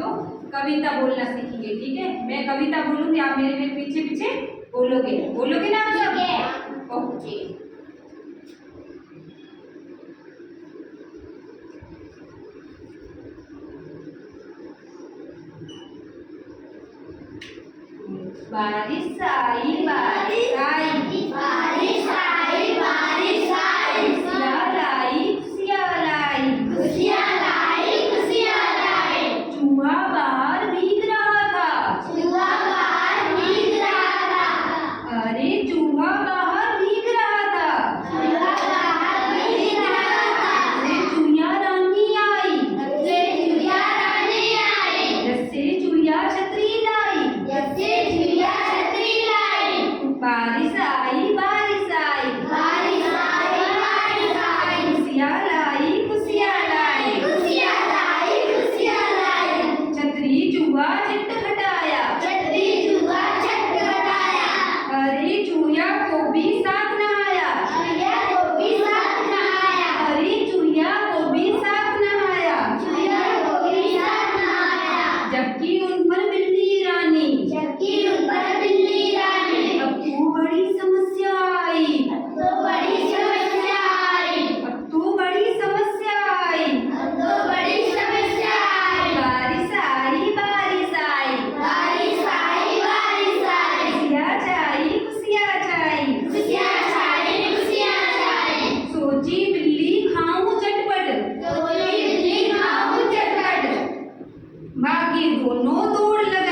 तो कविता बोलना सीखेंगे, ठीक है। मैं कविता बोलूंगी, आप मेरे पीछे पीछे बोलोगे, बोलोगे ना आप सब? ओके। बारिश आई बारिश आई बारिश आई बारिश आई खुशियाँ लाई खुशियाँ लाई खुशियाँ लाई खुशियाँ लाई चूहा बाहर भीग रहा था चूहा बाहर भीग रहा था अरे चूहा बाहर भीग रहा था चूहा बाहर भीग रहा था अरे चूहिया रानी आई जैसे चूहिया रानी आई जैसे चूहिया छतरी लाई जैसे चूहिया छतरी लाई बारिश आई बारिश आई बारिश आई बारिश आई खुशियाँ लाई खुशियाँ लाई खुशियाँ लाई खुशियाँ लाई छतरी चूहा झट हटाया छतरी चूहा छत हटाया अरे चूहिया को भी साथ नहाया चूहिया को भी साथ नहाया अरे चूहिया को भी साथ नहाया चूहिया को भी साथ नहाया जबकि उन पर बिल्ली रानी जबकि उन पर बिल्ली रानी अब तो बड़ी समस्या आई तो बड़ी समस्या आई अब तो बड़ी समस्या आई तो बड़ी समस्या आई बारिश आई बारिश आई बारिश आई बारिश आई खुशियाँ छाई खुशियाँ छाई खुशियाँ छाई खुशियाँ छाई सोची बिल्ली खाऊं चटपट तो बोली बिल्ली खाऊं चटपट भागी दोनों दौड़ लगे